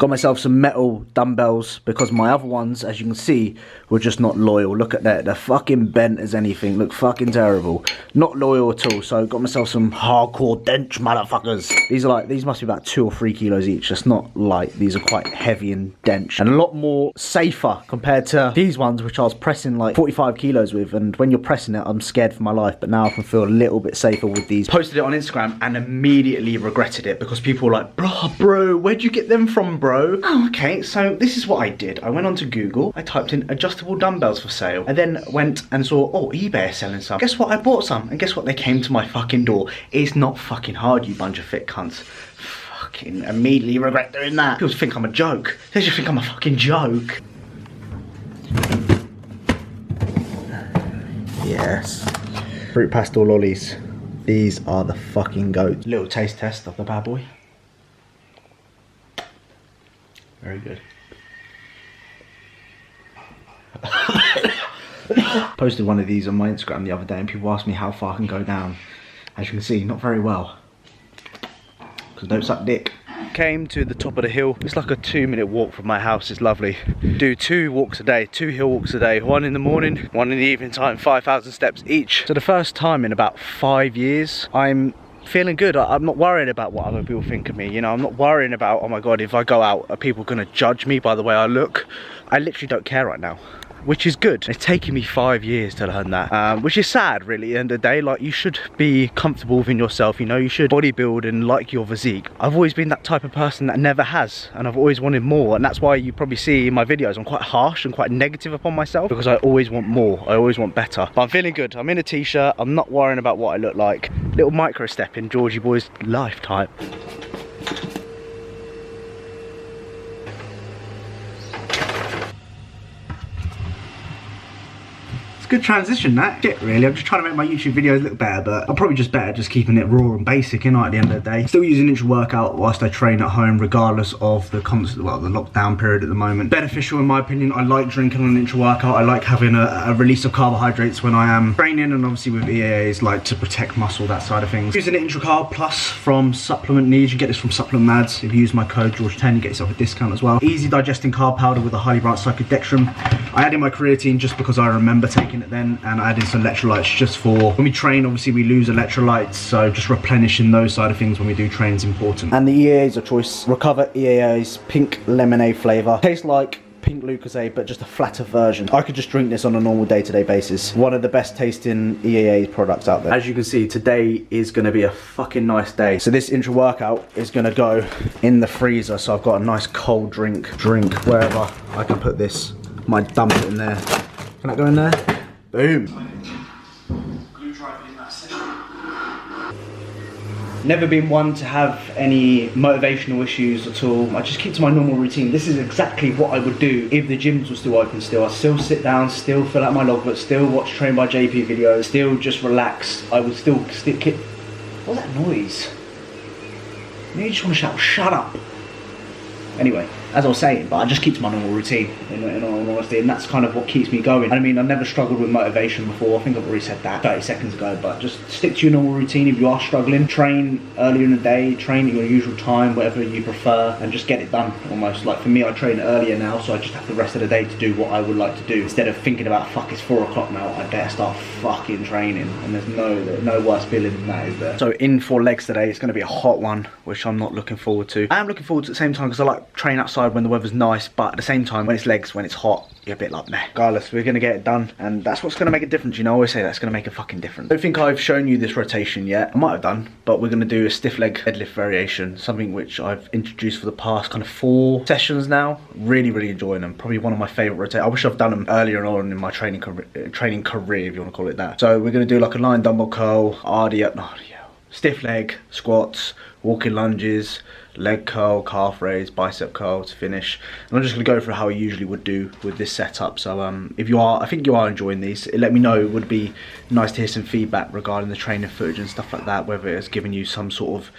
Got myself some metal dumbbells because my other ones, as you can see, were just not loyal. Look at that, they're fucking bent as anything. Look fucking terrible. Not loyal at all. So got myself some hardcore dench motherfuckers. These must be about 2 or 3 kilos each. That's not light. These are quite heavy and dench and a lot more safer compared to these ones, which I was pressing like 45 kilos with. And when you're pressing it, I'm scared for my life. But now I can feel a little bit safer with these. Posted it on Instagram and immediately regretted it because people were like, bro, where'd you get them from, bro? Oh, okay, so this is what I did. I went onto Google, I typed in adjustable dumbbells for sale. I then went and saw, oh, eBay is selling some. Guess what? I bought some, and guess what? They came to my fucking door. It's not fucking hard, you bunch of fit cunts. Fucking immediately regret doing that. People think I'm a joke. They just think I'm a fucking joke. Yes. Fruit pastel lollies. These are the fucking goats. Little taste test of the bad boy. Very good. Posted one of these on my Instagram the other day and people asked me how far I can go down. As you can see, not very well. Because don't suck dick. Came to the top of the hill. It's like a 2-minute walk from my house. It's lovely. Do 2 walks a day, 2 hill walks a day. 1 in the morning, 1 in the evening time, 5,000 steps each. So the first time in about 5 years, I'm feeling good. I'm not worrying about what other people think of me, you know. I'm not worrying about, oh my god, if I go out, are people gonna judge me by the way I look? I literally don't care right now, which is good. It's taken me 5 years to learn that, which is sad really. At the end of the day, like, you should be comfortable within yourself, you know. You should bodybuild and like your physique. I've always been that type of person that never has, and I've always wanted more, and that's why you probably see in my videos I'm quite harsh and quite negative upon myself, because I always want more, I always want better. But I'm feeling good. I'm in a t-shirt, I'm not worrying about what I look like. Little micro step in Georgie boy's lifetime. Good transition, that shit really. I'm just trying to make my YouTube videos look better, but I'm probably just better just keeping it raw and basic, you know, at the end of the day. Still using intra-workout whilst I train at home, regardless of the constant, well, the lockdown period at the moment. Beneficial in my opinion. I like drinking on an intra-workout. I like having a release of carbohydrates when I am training, and obviously with EAAs, like to protect muscle, that side of things. Using an intra-carb plus from Supplement Needs. You get this from Supplement Mads. If you use my code George10, you get yourself a discount as well. Easy digesting carb powder with a highly branched psychodextrin. I added my creatine just because I remember taking it then, and I added some electrolytes just for when we train. Obviously we lose electrolytes, so just replenishing those side of things when we do train is important. And the EAAs of choice, Recover EAAs pink lemonade flavour. Tastes like pink Lucozade, but just a flatter version. I could just drink this on a normal day-to-day basis. One of the best tasting EAA products out there. As you can see, today is going to be a fucking nice day. So this intra workout is going to go in the freezer, so I've got a nice cold drink wherever I can put this. Might dump it in there. Can that go in there? Boom. Never been one to have any motivational issues at all. I just keep to my normal routine. This is exactly what I would do if the gyms were still open still. I'd still sit down, still fill out my logbook, still watch Train by JP videos, still just relax. I would still stick it. What's that noise? You just want to shout, shut up. Anyway, as I was saying, but I just keep to my normal routine in all honesty, and that's kind of what keeps me going. I mean, I've never struggled with motivation before. I think I've already said that 30 seconds ago, but just stick to your normal routine. If you are struggling, train earlier in the day, train at your usual time, whatever you prefer, and just get it done almost. Like for me, I train earlier now, so I just have the rest of the day to do what I would like to do. Instead of thinking about, fuck, it's 4 o'clock now, I better start fucking training. And there's no worse feeling than that, is there? So in 4 legs today, it's going to be a hot one, which I'm not looking forward to. I am looking forward to at the same time because I like train outside when the weather's nice, but at the same time, when it's legs, when it's hot, you're a bit like, meh. Regardless, we're gonna get it done, and that's what's gonna make a difference, you know. I always say that's gonna make a fucking difference. I don't think I've shown you this rotation yet. I might have done, but we're gonna do a stiff leg deadlift variation, something which I've introduced for the past kind of 4 sessions now. Really enjoying them. Probably one of my favorite rotations. I wish I've done them earlier on in my training career, if you want to call it that. So we're gonna do like a line dumbbell curl, stiff leg, squats, walking lunges, leg curl, calf raise, bicep curl to finish. And I'm just going to go through how I usually would do with this setup. So if you are, I think you are enjoying these, let me know. It would be nice to hear some feedback regarding the training footage and stuff like that, whether it's giving you some sort of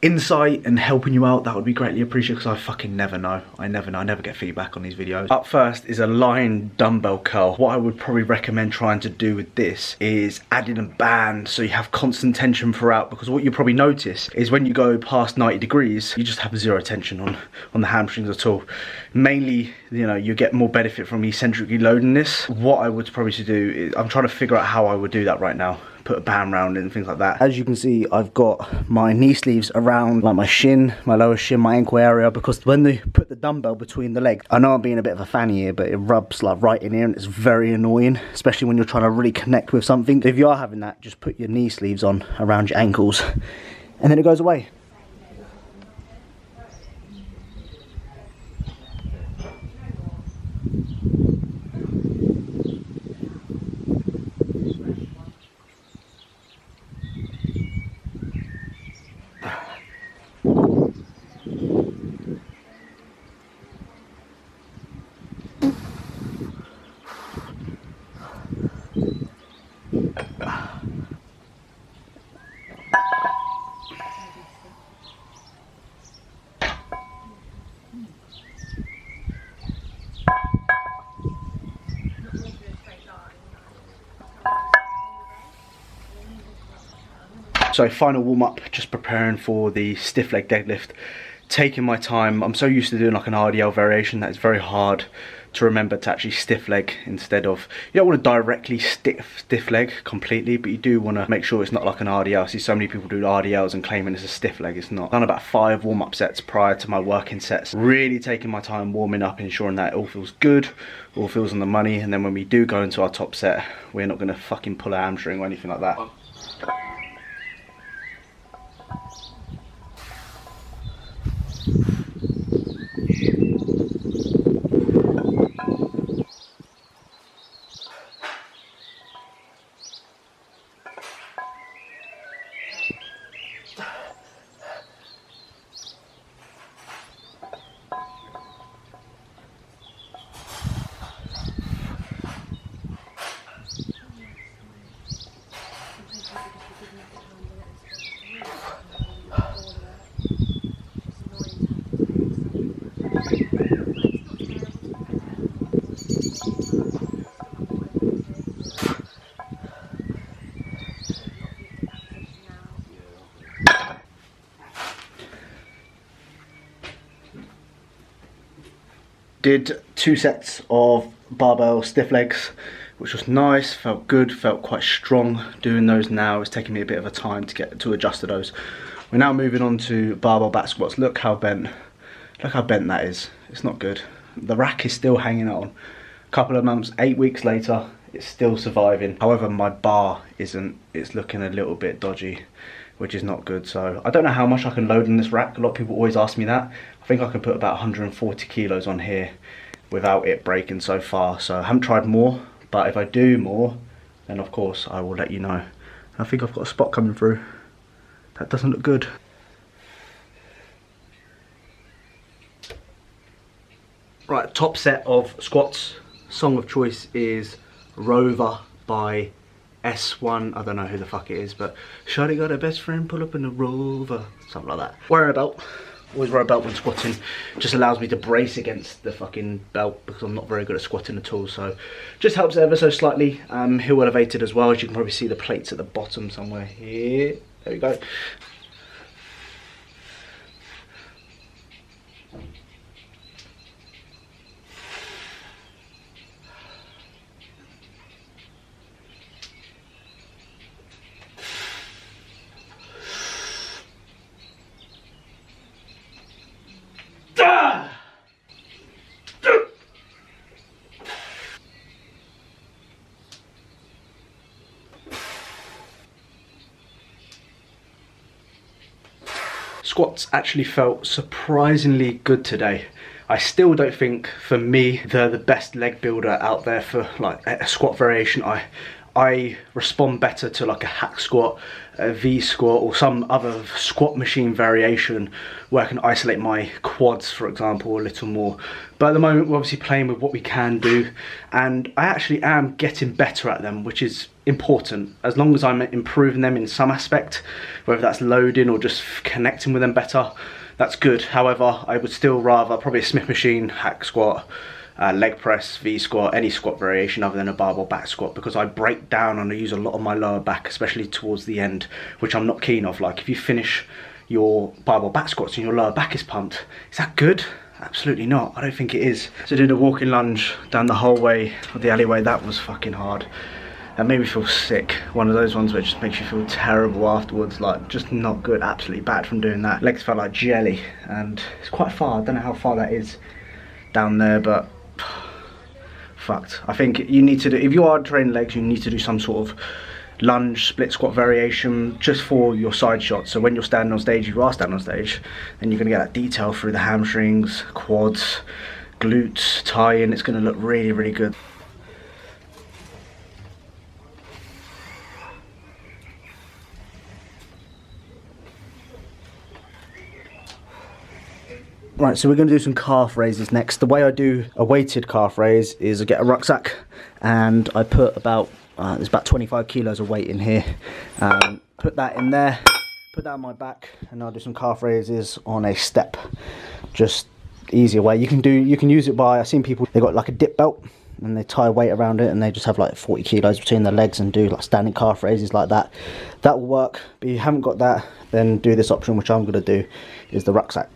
insight and helping you out, that would be greatly appreciated, because I fucking never know. I never get feedback on these videos. Up first is a line dumbbell curl. What I would probably recommend trying to do with this is add in a band so you have constant tension throughout, because what you probably notice is when you go past 90 degrees, you just have zero tension on the hamstrings at all. Mainly, you know, you get more benefit from eccentrically loading this. What I would probably do is, I'm trying to figure out how I would do that right now. Put a band round it and things like that. As you can see, I've got my knee sleeves around like my shin, my lower shin, my ankle area, because when they put the dumbbell between the legs, I know I'm being a bit of a fanny here, but it rubs like right in here and it's very annoying, especially when you're trying to really connect with something. If you are having that, just put your knee sleeves on around your ankles and then it goes away. So final warm up, just preparing for the stiff leg deadlift. Taking my time. I'm so used to doing like an RDL variation that it's very hard to remember to actually stiff leg instead of, you don't want to directly stiff leg completely, but you do want to make sure it's not like an RDL. I see so many people do RDLs and claiming it's a stiff leg. It's not. I've done about 5 warm-up sets prior to my working sets. Really taking my time warming up, ensuring that it all feels good, all feels on the money, and then when we do go into our top set, we're not going to fucking pull a hamstring or anything like that. Did 2 sets of barbell stiff legs, which was nice, felt good, felt quite strong doing those now. It's taking me a bit of a time to adjust to those. We're now moving on to barbell back squats. Look how bent that is. It's not good. The rack is still hanging on. A couple of months, 8 weeks later, it's still surviving. However, my bar isn't. It's looking a little bit dodgy, which is not good. So I don't know how much I can load in this rack. A lot of people always ask me that. I think I can put about 140 kilos on here without it breaking so far. So I haven't tried more, but if I do more, then of course I will let you know. I think I've got a spot coming through. That doesn't look good. Right, top set of squats. Song of choice is Rover by S1. I don't know who the fuck it is, but Shawty got her best friend, pull up in a Rover. Something like that. Wear a belt. Always wear a belt when squatting. Just allows me to brace against the fucking belt because I'm not very good at squatting at all. So just helps ever so slightly. Heel elevated as well. As you can probably see the plates at the bottom somewhere here. There we go. Squats actually felt surprisingly good today. I still don't think, for me, they're the best leg builder out there for like a squat variation. I respond better to like a hack squat, a V squat or some other squat machine variation where I can isolate my quads, for example, a little more. But at the moment we're obviously playing with what we can do, and I actually am getting better at them, which is important. As long as I'm improving them in some aspect, whether that's loading or just connecting with them better, that's good. However, I would still rather probably a Smith machine, hack squat, leg press, V squat, any squat variation other than a barbell back squat, because I break down and I use a lot of my lower back, especially towards the end, which I'm not keen of. Like, if you finish your barbell back squats and your lower back is pumped, is that good? Absolutely not. I don't think it is. So I did a walking lunge down the whole way of the alleyway. That was fucking hard. That made me feel sick. One of those ones where it just makes you feel terrible afterwards, like just not good, absolutely bad from doing that. Legs felt like jelly, and it's quite far. I don't know how far that is down there, but fucked. I think you need to do, if you are training legs, you need to do some sort of lunge, split squat variation just for your side shots. So when you're standing on stage, if you are standing on stage, then you're gonna get that detail through the hamstrings, quads, glutes, tie-in. It's gonna look really, really good. Right, so we're going to do some calf raises next. The way I do a weighted calf raise is I get a rucksack and I put about, there's about 25 kilos of weight in here. Put that in there, put that on my back, and I'll do some calf raises on a step. Just easier way. You can use it by, I've seen people, they've got like a dip belt and they tie weight around it and they just have like 40 kilos between their legs and do like standing calf raises like that. That will work, but if you haven't got that, then do this option, which I'm going to do, is the rucksack.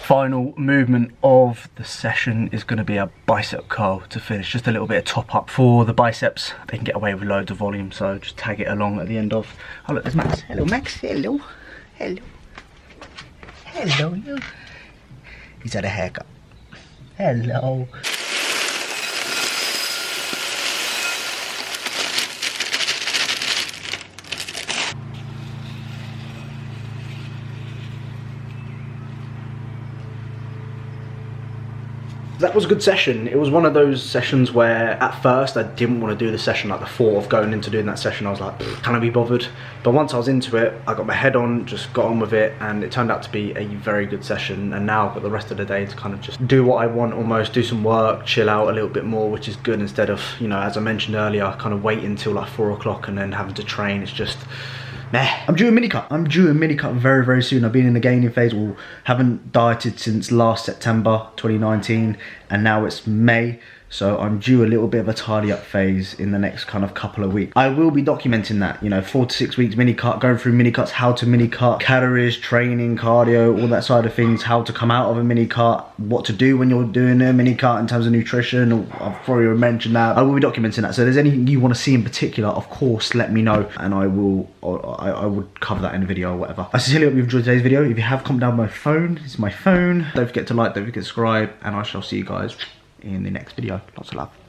Final movement of the session is going to be a bicep curl to finish. Just a little bit of top up for the biceps. They can get away with loads of volume, so just tag it along at the end of. Oh look, there's Max. Hello Max. Hello. Hello. Hello you. He's had a haircut. Hello. That was a good session. It was one of those sessions where at first I didn't want to do the session. Like the thought of going into doing that session, I was like, can I be bothered? But once I was into it, I got my head on, just got on with it, and it turned out to be a very good session. And now I've got the rest of the day to kind of just do what I want, almost do some work, chill out a little bit more, which is good, instead of, you know, as I mentioned earlier, kind of waiting until like 4 o'clock and then having to train. It's just, nah. I'm due a mini cut. I'm due a mini cut very, very soon. I've been in the gaining phase, or haven't dieted since last September 2019, and now it's May. So I'm due a little bit of a tidy up phase in the next kind of couple of weeks. I will be documenting that, you know, 4 to 6 weeks mini cut, going through mini cuts, how to mini cut, calories, training, cardio, all that side of things, how to come out of a mini cut, what to do when you're doing a mini cut in terms of nutrition. I've probably mentioned that. I will be documenting that. So if there's anything you want to see in particular, of course, let me know, and I will, I would cover that in a video or whatever. I sincerely hope you enjoyed today's video. If you have, comment down my phone. This is my phone. Don't forget to like, don't forget to subscribe, and I shall see you guys in the next video. Lots of love.